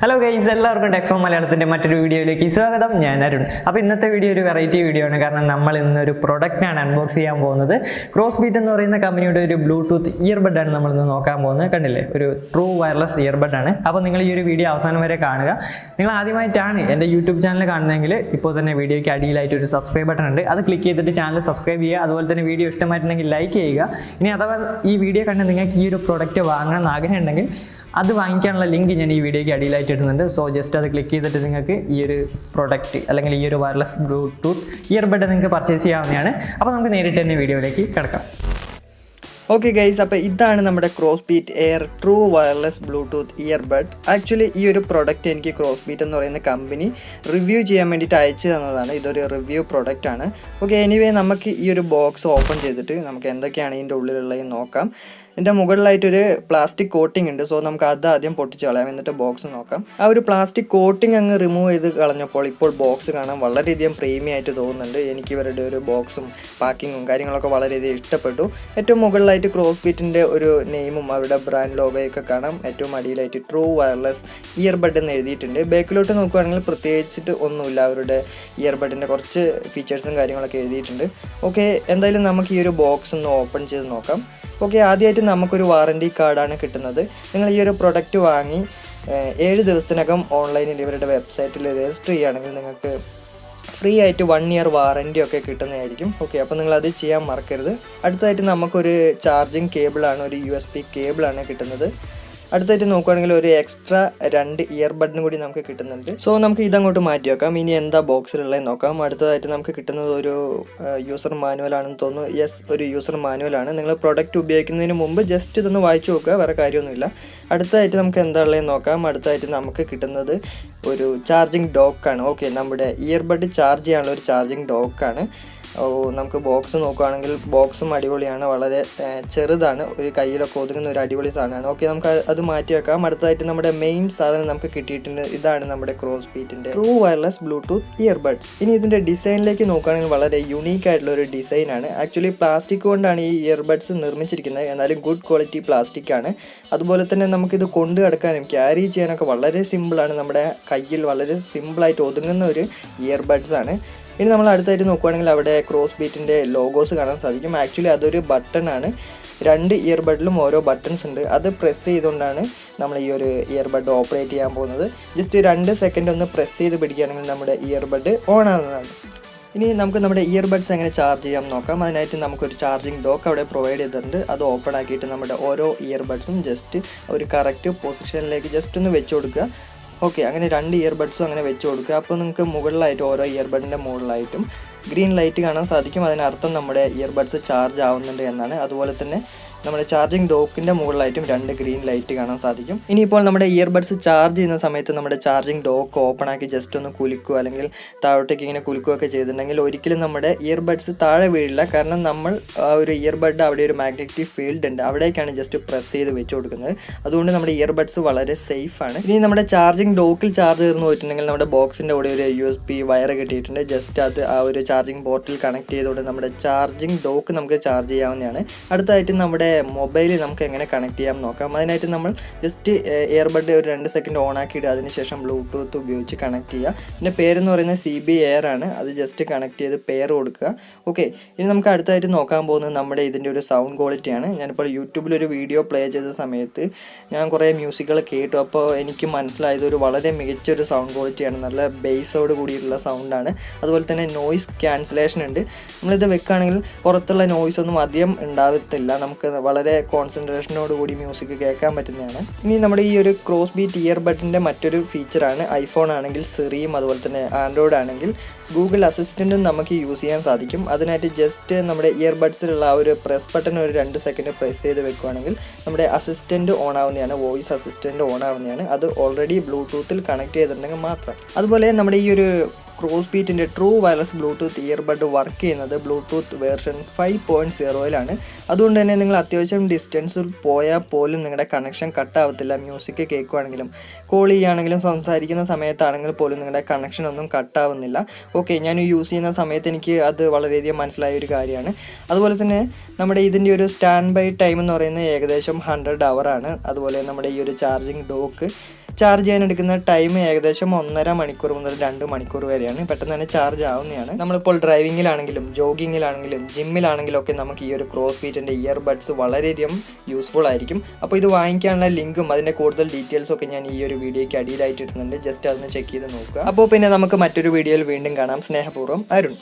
Hello guys, എല്ലാവർക്കും tech form മലയാളത്തിൻ്റെ മറ്റൊരു വീഡിയോയിലേക്ക് സ്വാഗതം. ഞാൻ അരുൺ. അപ്പോൾ ഇന്നത്തെ വീഡിയോ ഒരു വെറൈറ്റി വീഡിയോ ആണ്. കാരണം നമ്മൾ ഇന്നൊരു പ്രൊഡക്റ്റാണ് അൺബോക്സ് ചെയ്യാൻ പോകുന്നത്. CrossBeat എന്ന് പറയുന്ന കമ്പനിയുടെ ഒരു ബ്ലൂടൂത്ത് ഇയർബഡാണ് നമ്മളിന്ന് നോക്കാൻ പോകുന്നത്. കണ്ടില്ലേ, ഒരു ട്രൂ വയർലെസ് ഇയർബഡാണ്. അപ്പോൾ നിങ്ങൾ ഈ ഒരു വീഡിയോ അവസാനം വരെ കാണുക. നിങ്ങൾ ആദ്യമായിട്ടാണ് എൻ്റെ യൂട്യൂബ് ചാനൽ കാണുന്നതെങ്കിൽ ഇപ്പോൾ തന്നെ വീഡിയോയ്ക്ക് അടിയിലായിട്ട് ഒരു സബ്സ്ക്രൈബ് ബട്ടൺ ഉണ്ട്. അത് ക്ലിക്ക് ചെയ്തിട്ട് ചാനൽ സബ്സ്ക്രൈബ് ചെയ്യുക. അതുപോലെ തന്നെ വീഡിയോ ഇഷ്ടമായിട്ടുണ്ടെങ്കിൽ ലൈക്ക് ചെയ്യുക. ഇനി അഥവാ ഈ വീഡിയോ കണ്ട് നിങ്ങൾക്ക് ഈ ഒരു പ്രൊഡക്റ്റ് വാങ്ങണമെന്ന് ആഗ്രഹം ഉണ്ടെങ്കിൽ അത് വാങ്ങിക്കാനുള്ള ലിങ്ക് ഞാൻ ഈ വീഡിയോയ്ക്ക് അടിയിലായിട്ട് ഇടുന്നുണ്ട്. സോ ജസ്റ്റ് അത് ക്ലിക്ക് ചെയ്തിട്ട് നിങ്ങൾക്ക് ഈ ഒരു പ്രൊഡക്റ്റ് അല്ലെങ്കിൽ ഈ ഒരു വയർലെസ് ബ്ലൂടൂത്ത് ഇയർബഡ് നിങ്ങൾക്ക് പർച്ചേസ് ചെയ്യാവുന്നതാണ്. അപ്പോൾ നമുക്ക് നേരിട്ട് തന്നെ വീഡിയോയിലേക്ക് കിടക്കാം. ഓക്കെ ഗൈസ്, അപ്പോൾ ഇതാണ് നമ്മുടെ CrossBeat air true wireless Bluetooth earbud. Actually ഈ ഒരു പ്രൊഡക്റ്റ് എനിക്ക് CrossBeat എന്ന് പറയുന്ന കമ്പനി റിവ്യൂ ചെയ്യാൻ വേണ്ടിയിട്ട് അയച്ചു തന്നതാണ്. ഇതൊരു റിവ്യൂ പ്രൊഡക്റ്റ് ആണ്. ഓക്കെ, എനിവേ നമുക്ക് ഈ ഒരു ബോക്സ് ഓപ്പൺ ചെയ്തിട്ട് നമുക്ക് എന്തൊക്കെയാണ് ഇതിൻ്റെ ഉള്ളിലുള്ളതെന്ന് നോക്കാം. ഇതിൻ്റെ മുകളിലായിട്ടൊരു പ്ലാസ്റ്റിക് കോട്ടിംഗ് ഉണ്ട്. സോ നമുക്ക് അത് ആദ്യം പൊട്ടിച്ച് കളയാം, എന്നിട്ട് ബോക്സ് നോക്കാം. ആ ഒരു പ്ലാസ്റ്റിക് കോട്ടിംഗ് അങ്ങ് റിമൂവ് ചെയ്ത് കളഞ്ഞപ്പോൾ ഇപ്പോൾ ബോക്സ് കാണാൻ വളരെയധികം പ്രീമി ആയിട്ട് തോന്നുന്നുണ്ട്. എനിക്ക് ഇവരുടെ ഒരു ബോക്സും പാക്കിങ്ങും കാര്യങ്ങളൊക്കെ വളരെയധികം ഇഷ്ടപ്പെട്ടു. ഏറ്റവും മുകളിലായിട്ട് CrossBeatൻ്റെ ഒരു നെയിമും അവരുടെ ബ്രാൻഡ് ലോഗോയൊക്കെ കാണാം. ഏറ്റവും അടിയിലായിട്ട് ട്രൂ വയർലെസ് ഇയർബഡ് എന്ന് എഴുതിയിട്ടുണ്ട്. ബാക്കിലോട്ട് നോക്കുകയാണെങ്കിൽ പ്രത്യേകിച്ചിട്ട് ഒന്നുമില്ല. അവരുടെ ഇയർബഡിൻ്റെ കുറച്ച് ഫീച്ചേഴ്സും കാര്യങ്ങളൊക്കെ എഴുതിയിട്ടുണ്ട്. ഓക്കെ, എന്തായാലും നമുക്ക് ഈ ഒരു ബോക്സ് ഒന്ന് ഓപ്പൺ ചെയ്ത് നോക്കാം. ഓക്കെ, ആദ്യമായിട്ട് നമുക്കൊരു വാറൻറ്റി കാർഡാണ് കിട്ടുന്നത്. നിങ്ങൾ ഈ ഒരു പ്രൊഡക്റ്റ് വാങ്ങി 7 ദിവസത്തിനകം ഓൺലൈനിൽ ഇവരുടെ വെബ്സൈറ്റിൽ രജിസ്റ്റർ ചെയ്യുകയാണെങ്കിൽ നിങ്ങൾക്ക് ഫ്രീ ആയിട്ട് 1 ഇയർ വാറൻറ്റി ഒക്കെ കിട്ടുന്നതായിരിക്കും. ഓക്കെ, അപ്പോൾ നിങ്ങളത് ചെയ്യാൻ മറക്കരുത്. അടുത്തതായിട്ട് നമുക്കൊരു ചാർജിങ് കേബിളാണ്, ഒരു USB കേബിളാണ് കിട്ടുന്നത്. അടുത്തായിട്ട് നോക്കുകയാണെങ്കിൽ ഒരു എക്സ്ട്രാ 2 ഇയർബഡിനും കൂടി നമുക്ക് കിട്ടുന്നുണ്ട്. സോ നമുക്ക് ഇതങ്ങോട്ട് മാറ്റി വെക്കാം. ഇനി എന്താ ബോക്സിലുള്ളത് നോക്കാം. അടുത്തതായിട്ട് നമുക്ക് കിട്ടുന്നത് ഒരു യൂസർ മാനുവലാണെന്ന് തോന്നുന്നു. യെസ്, ഒരു യൂസർ മാനുവലാണ്. നിങ്ങൾ പ്രൊഡക്റ്റ് ഉപയോഗിക്കുന്നതിന് മുമ്പ് ജസ്റ്റ് ഇതൊന്ന് വായിച്ചു നോക്കുക, വേറെ കാര്യമൊന്നുമില്ല. അടുത്തതായിട്ട് നമുക്ക് എന്താ ഉള്ളതെന്ന് നോക്കാം. അടുത്തതായിട്ട് നമുക്ക് കിട്ടുന്നത് ഒരു ചാർജിങ് ഡോക്കാണ്. ഓക്കെ, നമ്മുടെ ഇയർബഡ് ചാർജ് ചെയ്യാനുള്ള ഒരു ചാർജിങ് ഡോക്കാണ്. നമുക്ക് ബോക്സ് നോക്കുകയാണെങ്കിൽ ബോക്സും അടിപൊളിയാണ്, വളരെ ചെറുതാണ്, ഒരു കയ്യിലൊക്കെ ഒതുങ്ങുന്ന ഒരു അടിപൊളി സാധനമാണ്. ഓക്കെ, നമുക്ക് അത് മാറ്റി വെക്കാം. അടുത്തതായിട്ട് നമ്മുടെ മെയിൻ സാധനം നമുക്ക് കിട്ടിയിട്ടുണ്ട്. ഇതാണ് നമ്മുടെ CrossBeatൻ്റെ ട്രൂ വയർലെസ് ബ്ലൂടൂത്ത് ഇയർബഡ്സ്. ഇനി ഇതിൻ്റെ ഡിസൈനിലേക്ക് നോക്കുകയാണെങ്കിൽ വളരെ യുണീക്ക് ആയിട്ടുള്ള ഒരു ഡിസൈനാണ്. ആക്ച്വലി പ്ലാസ്റ്റിക് കൊണ്ടാണ് ഈ ഇയർബഡ്സ് നിർമ്മിച്ചിരിക്കുന്നത്, എന്നാലും ഗുഡ് ക്വാളിറ്റി പ്ലാസ്റ്റിക് ആണ്. അതുപോലെ തന്നെ നമുക്കിത് കൊണ്ടു കിടക്കാനും ക്യാരി ചെയ്യാനൊക്കെ വളരെ സിമ്പിളാണ്. നമ്മുടെ കയ്യിൽ വളരെ സിമ്പിളായിട്ട് ഒതുങ്ങുന്ന ഒരു ഇയർബഡ്സ് ആണ്. ഇനി നമ്മൾ അടുത്തായിട്ട് നോക്കുകയാണെങ്കിൽ അവിടെ CrossBeatൻ്റെ ലോഗോസ് കാണാൻ സാധിക്കും. ആക്ച്വലി അതൊരു ബട്ടണാണ്. 2 ഇയർബഡിലും ഓരോ ബട്ടൺസ് ഉണ്ട്. അത് പ്രസ് ചെയ്തുകൊണ്ടാണ് നമ്മൾ ഈ ഒരു ഇയർബഡ് ഓപ്പറേറ്റ് ചെയ്യാൻ പോകുന്നത്. ജസ്റ്റ് 2 സെക്കൻഡ് ഒന്ന് പ്രസ് ചെയ്ത് പിടിക്കുകയാണെങ്കിൽ നമ്മുടെ ഇയർബഡ് ഓൺ ആവുന്നതാണ്. ഇനി നമുക്ക് നമ്മുടെ ഇയർബഡ്സ് എങ്ങനെ ചാർജ് ചെയ്യാം നോക്കാം. അതിനായിട്ട് നമുക്കൊരു ചാർജിങ് ഡോക്ക് അവിടെ പ്രൊവൈഡ് ചെയ്തിട്ടുണ്ട്. അത് ഓപ്പൺ ആക്കിയിട്ട് നമ്മുടെ ഓരോ ഇയർബഡ്സും ജസ്റ്റ് ഒരു കറക്റ്റ് പൊസിഷനിലേക്ക് ജസ്റ്റ് ഒന്ന് വെച്ച് കൊടുക്കുക. ഓക്കെ, അങ്ങനെ 2 ഇയർബഡ്സും അങ്ങനെ വെച്ച് കൊടുക്കുക. അപ്പോൾ നിങ്ങൾക്ക് മുകളിലായിട്ട് ഓരോ ഇയർബഡിൻ്റെ മുകളിലായിട്ടും ഗ്രീൻ ലൈറ്റ് കാണാൻ സാധിക്കും. അതിനർത്ഥം നമ്മുടെ ഇയർബഡ്സ് ചാർജ് ആവുന്നുണ്ട് എന്നാണ്. അതുപോലെ തന്നെ നമ്മുടെ ചാർജിങ് ഡോക്കിൻ്റെ മുകളിലായിട്ടും 2 ഗ്രീൻ ലൈറ്റ് കാണാൻ സാധിക്കും. ഇനിയിപ്പോൾ നമ്മുടെ ഇയർബഡ്സ് ചാർജ് ചെയ്യുന്ന സമയത്ത് നമ്മുടെ ചാർജിങ് ഡോക്ക് ഓപ്പൺ ആക്കി ജസ്റ്റ് ഒന്ന് കുലുക്കുക അല്ലെങ്കിൽ താഴോട്ടേക്ക് ഇങ്ങനെ കുലുക്കുകയൊക്കെ ചെയ്തിട്ടുണ്ടെങ്കിൽ ഒരിക്കലും നമ്മുടെ ഇയർബഡ്സ് താഴെ വീഴില്ല. കാരണം നമ്മൾ ആ ഒരു ഇയർബഡ് അവിടെ ഒരു മാഗ്നറ്റിക് ഫീൽഡ് ഉണ്ട്, അവിടേക്കാണ് ജസ്റ്റ് പ്രസ് ചെയ്ത് വെച്ച് കൊടുക്കുന്നത്. അതുകൊണ്ട് നമ്മുടെ ഇയർബഡ്സ് വളരെ സേഫ് ആണ്. ഇനി നമ്മുടെ ചാർജിങ് ഡോക്കിൽ ചാർജ് തീർന്നു പോയിട്ടുണ്ടെങ്കിൽ നമ്മുടെ ബോക്സിൻ്റെ കൂടെ ഒരു USB വയർ കിട്ടിയിട്ടുണ്ട്. ജസ്റ്റ് അത് ആ ഒരു ചാർജിങ് പോർട്ടിൽ കണക്ട് ചെയ്തുകൊണ്ട് നമ്മുടെ ചാർജിങ് ഡോക്ക് നമുക്ക് ചാർജ് ചെയ്യാവുന്നതാണ്. അടുത്തായിട്ട് നമ്മുടെ മൊബൈലിൽ നമുക്ക് എങ്ങനെ കണക്ട് ചെയ്യാം നോക്കാം. അതിനായിട്ട് നമ്മൾ ജസ്റ്റ് ഇയർബഡ് ഒരു 2 സെക്കൻഡ് ഓൺ ആക്കിയിട്ട് അതിനുശേഷം ബ്ലൂടൂത്ത് ഉപയോഗിച്ച് കണക്ട് ചെയ്യുക. ഇതിൻ്റെ പേരെന്ന് പറയുന്നത് CB എയർ ആണ്. അത് ജസ്റ്റ് കണക്ട് ചെയ്ത് പെയർ കൊടുക്കുക. ഓക്കെ, ഇനി നമുക്ക് അടുത്തായിട്ട് നോക്കാൻ പോകുന്നത് നമ്മുടെ ഇതിൻ്റെ ഒരു സൗണ്ട് ക്വാളിറ്റിയാണ്. ഞാനിപ്പോൾ യൂട്യൂബിലൊരു വീഡിയോ പ്ലേ ചെയ്ത സമയത്ത് ഞാൻ കുറേ മ്യൂസിക്കുകൾ കേട്ടു. അപ്പോൾ എനിക്ക് മനസ്സിലായത് ഒരു വളരെ മികച്ചൊരു സൗണ്ട് ക്വാളിറ്റിയാണ്. നല്ല ബേസോട് കൂടിയിട്ടുള്ള സൗണ്ടാണ്. അതുപോലെ തന്നെ നോയിസ് ക്യാൻസലേഷൻ ഉണ്ട്. നമ്മളിത് വെക്കുകയാണെങ്കിൽ പുറത്തുള്ള നോയ്സ് ഒന്നും അധികം ഉണ്ടാവത്തില്ല. നമുക്ക് വളരെ കോൺസെൻട്രേഷനോട് കൂടി മ്യൂസിക് കേൾക്കാൻ പറ്റുന്നതാണ്. ഇനി നമ്മുടെ ഈ ഒരു CrossBeat ഇയർബഡിൻ്റെ മറ്റൊരു ഫീച്ചറാണ് ഐഫോൺ ആണെങ്കിൽ സിറിയും അതുപോലെ തന്നെ ആൻഡ്രോയിഡ് ആണെങ്കിൽ ഗൂഗിൾ അസിസ്റ്റൻറ്റും നമുക്ക് യൂസ് ചെയ്യാൻ സാധിക്കും. അതിനായിട്ട് ജസ്റ്റ് നമ്മുടെ ഇയർബഡ്സിലുള്ള ആ ഒരു പ്രസ് ബട്ടൺ ഒരു 2 സെക്കൻഡ് പ്രസ് ചെയ്ത് വെക്കുകയാണെങ്കിൽ നമ്മുടെ അസിസ്റ്റൻറ്റ് ഓൺ ആവുന്നതാണ്, വോയിസ് അസിസ്റ്റൻറ്റ് ഓൺ ആവുന്നതാണ്. അത് ഓൾറെഡി ബ്ലൂടൂത്തിൽ കണക്ട് ചെയ്തിട്ടുണ്ടെങ്കിൽ മാത്രം. അതുപോലെ നമ്മുടെ ഈ ഒരു CrossBeatൻ്റെ true wireless Bluetooth earbud work ചെയ്യുന്നത് ബ്ലൂടൂത്ത് വേർഷൻ 5.0 അതുകൊണ്ട് തന്നെ നിങ്ങൾ അത്യാവശ്യം ഡിസ്റ്റൻസിൽ പോയാൽ പോലും നിങ്ങളുടെ കണക്ഷൻ കട്ടാവത്തില്ല. മ്യൂസിക് കേൾക്കുകയാണെങ്കിലും കോൾ ചെയ്യുകയാണെങ്കിലും സംസാരിക്കുന്ന സമയത്താണെങ്കിൽ പോലും നിങ്ങളുടെ കണക്ഷൻ ഒന്നും കട്ടാവുന്നില്ല. ഓക്കെ, ഞാൻ യൂസ് ചെയ്യുന്ന സമയത്ത് എനിക്ക് അത് വളരെയധികം മനസ്സിലായ ഒരു കാര്യമാണ്. അതുപോലെ തന്നെ നമ്മുടെ ഇതിൻ്റെ ഒരു സ്റ്റാൻഡ് ബൈ ടൈം എന്ന് പറയുന്നത് ഏകദേശം 100 hour ആണ്. അതുപോലെ നമ്മുടെ ഈ ഒരു ചാർജിങ് ഡോക്ക് ചാർജ് ചെയ്യാൻ എടുക്കുന്ന ടൈം ഏകദേശം 1.5 മണിക്കൂർ മുതൽ 2 മണിക്കൂർ വരെയാണ്. പെട്ടെന്ന് തന്നെ ചാർജ് ആവുന്നതാണ്. നമ്മളിപ്പോൾ ഡ്രൈവിങ്ങിലാണെങ്കിലും ജോഗിങ്ങിലാണെങ്കിലും ജിമ്മിലാണെങ്കിലും ഒക്കെ നമുക്ക് ഈ ഒരു CrossBeatന്റെ ഇയർബഡ്സ് വളരെയധികം യൂസ്ഫുൾ ആയിരിക്കും. അപ്പോൾ ഇത് വാങ്ങിക്കാനുള്ള ലിങ്കും അതിൻ്റെ കൂടുതൽ ഡീറ്റെയിൽസും ഒക്കെ ഞാൻ ഈ ഒരു വീഡിയോയ്ക്ക് അടിയിലായിട്ട് ഇടുന്നുണ്ട്. ജസ്റ്റ് അതൊന്ന് ചെക്ക് ചെയ്ത് നോക്കുക. അപ്പോൾ പിന്നെ നമുക്ക് മറ്റൊരു വീഡിയോയിൽ വീണ്ടും കാണാം. സ്നേഹപൂർവ്വം, അരുൺ.